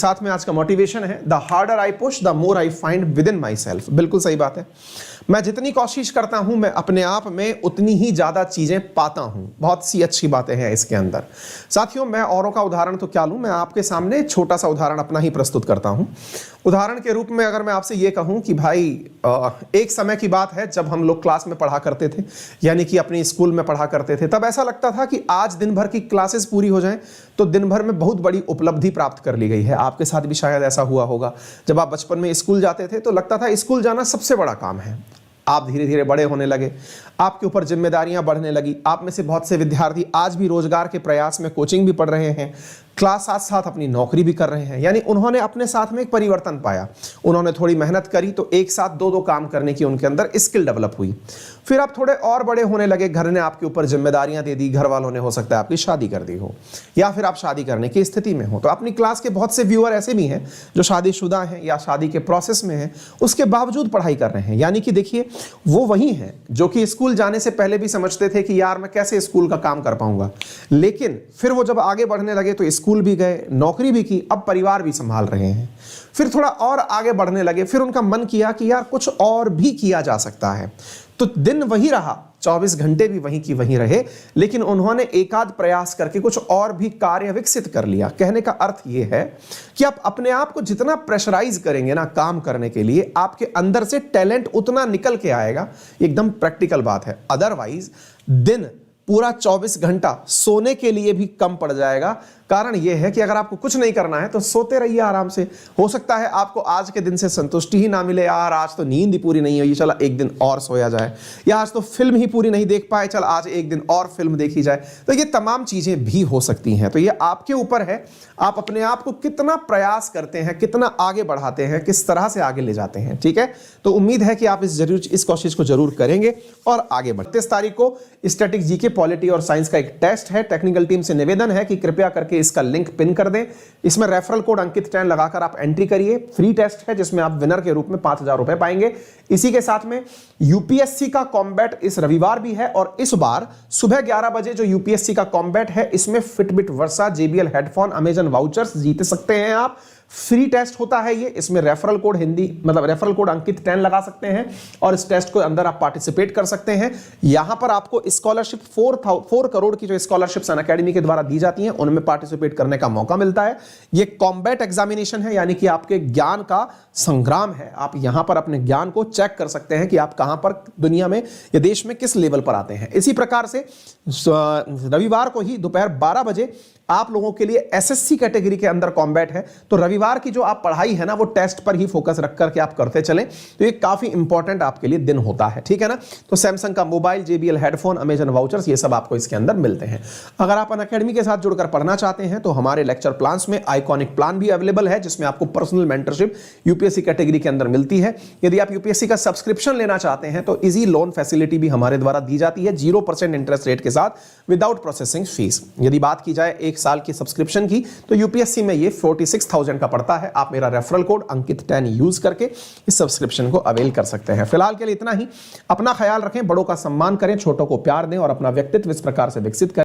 साथ में आज का मोटिवेशन है, the harder I push the more I find with in my self. बिल्कुल सही बात है। मैं जितनी कोशिश करता हूं मैं अपने आप में उतनी ही ज्यादा चीजें पाता हूं। बहुत सी अच्छी बातें हैं इसके अंदर। साथियों, मैं औरों का उदाहरण तो क्या लूं, मैं आपके सामने छोटा सा उदाहरण अपना ही प्रस्तुत करता हूं। उदाहरण के रूप में अगर मैं आपसे ये कहूं कि भाई एक समय की बात है जब हम लोग क्लास में पढ़ा करते थे, यानी कि अपने स्कूल में पढ़ा करते थे, तब ऐसा लगता था कि आज दिन भर की क्लासेस पूरी हो जाएं तो दिन भर में बहुत बड़ी उपलब्धि प्राप्त कर ली गई है। आपके साथ भी शायद ऐसा हुआ होगा। जब आप बचपन में स्कूल जाते थे तो लगता था स्कूल जाना सबसे बड़ा काम है। आप धीरे धीरे बड़े होने लगे, आपके ऊपर जिम्मेदारियां बढ़ने लगी। आप में से बहुत से विद्यार्थी आज भी रोजगार के प्रयास में कोचिंग भी पढ़ रहे हैं, क्लास साथ साथ अपनी नौकरी भी कर रहे हैं। यानी उन्होंने अपने साथ में एक परिवर्तन पाया। उन्होंने थोड़ी मेहनत करी तो एक साथ दो काम करने की उनके अंदर स्किल डेवलप हुई। फिर आप थोड़े और बड़े होने लगे, घर ने आपके ऊपर जिम्मेदारियां दे दी, घर वालों ने हो सकता है आपकी शादी कर दी हो, या फिर आप शादी करने की स्थिति में हो। तो अपनी क्लास के बहुत से व्यूअर ऐसे भी हैं जो शादीशुदा हैं या शादी के प्रोसेस में हैं, उसके बावजूद पढ़ाई कर रहे हैं। यानी कि देखिए, वो वही हैं जो कि स्कूल जाने से पहले भी समझते थे कि यार मैं कैसे स्कूल का काम कर पाऊंगा, लेकिन फिर वो जब आगे बढ़ने लगे तो स्कूल भी गए, नौकरी भी की, अब परिवार भी संभाल रहे हैं। फिर थोड़ा और आगे बढ़ने लगे, फिर उनका मन किया कि यार कुछ और भी किया जा सकता है। तो दिन वही रहा, 24 घंटे भी वहीं की वहीं रहे, लेकिन उन्होंने एकाध प्रयास करके कुछ और भी कार्य विकसित कर लिया। कहने का अर्थ यह है कि आप अपने आप को जितना प्रेशराइज करेंगे ना काम करने के लिए, आपके अंदर से टैलेंट उतना निकल के आएगा। एकदम प्रैक्टिकल बात है। अदरवाइज दिन पूरा 24 घंटा सोने के लिए भी कम पड़ जाएगा। कारण यह है कि अगर आपको कुछ नहीं करना है तो सोते रहिए आराम से। हो सकता है आपको आज के दिन से संतुष्टि ही ना मिले, यार आज तो नींद ही पूरी नहीं हुई, चल एक दिन और सोया जाए, या आज तो फिल्म ही पूरी नहीं देख पाए, चल आज एक दिन और फिल्म देखी जाए। तो ये तमाम चीजें भी हो सकती हैं। तो ये आपके ऊपर है, आप अपने आप को कितना प्रयास करते हैं, कितना आगे बढ़ाते हैं, किस तरह से आगे ले जाते हैं। ठीक है, तो उम्मीद है कि आप इस कोशिश को जरूर करेंगे और आगे बढ़े। 30 तारीख को स्टैटिक जीके, पॉलिटी और साइंस का एक टेस्ट है। टेक्निकल टीम से निवेदन है कि कृपया करके इसका लिंक पिन कर दें। इसमें रेफरल कोड अंकित 10 लगाकर आप एंट्री करिए। फ्री टेस्ट है जिसमें आप विनर के रूप में 5000 रुपए पाएंगे। इसी के साथ में यूपीएससी का कॉम्बैट इस रविवार भी है, और इस बार सुबह 11 बजे जो यूपीएससी का कॉम्बैट है, इसमें Fitbit Versa, JBL headphone, Amazon vouchers जीत सकते हैं आप। फ्री टेस्ट होता है ये। इसमें रेफरल कोड रेफरल कोड अंकित 10 लगा सकते हैं और इस टेस्ट को अंदर आप पार्टिसिपेट कर सकते हैं। यहां पर आपको स्कॉलरशिप 4 करोड़ की जो स्कॉलरशिप्स अनअकैडमी के द्वारा दी जाती हैं उनमें पार्टिसिपेट करने का मौका मिलता है। ये कॉम्बैट एग्जामिनेशन है, यानी कि आपके ज्ञान का संग्राम है। आप यहां पर अपने ज्ञान को चेक कर सकते हैं कि आप कहां पर दुनिया में या देश में किस लेवल पर आते हैं। इसी प्रकार से रविवार को ही दोपहर 12 बजे आप लोगों के लिए एसएससी कैटेगरी के अंदर कॉम्बैट है। तो रविवार की जो आप पढ़ाई है ना, वो टेस्ट पर ही फोकस रख करके आप करते चलें, तो ये काफी इंपॉर्टेंट आपके लिए दिन होता है। ठीक है ना। तो सैमसंग का mobile, JBL headphone, Amazon vouchers, ये सब आपको इसके अंदर मिलते हैं। अगर आप अनअकैडमी के साथ जुड़कर पढ़ना चाहते हैं तो हमारे लेक्चर प्लान्स में आइकॉनिक प्लान भी अवेलेबल है, जिसमें आपको पर्सनल मेंटरशिप यूपीएससी कैटेगरी के अंदर मिलती है। यदि आप यूपीएससी का सब्सक्रिप्शन लेना चाहते हैं तो इजी लोन फैसिलिटी भी हमारे द्वारा दी जाती है 0% इंटरेस्ट रेट के साथ, विदाउट प्रोसेसिंग फीस। यदि बात की जाए 1 साल की सब्सक्रिप्शन की, तो यूपीएससी में ये 46,000 का पड़ता है। आप मेरा रेफरल कोड अंकित 10 यूज करके इस सब्सक्रिप्शन को अवेल कर सकते हैं। फिलहाल के लिए इतना ही। अपना ख्याल रखें, बड़ों का सम्मान करें, छोटों को प्यार दें और अपना व्यक्तित्व इस प्रकार से विकसित करें।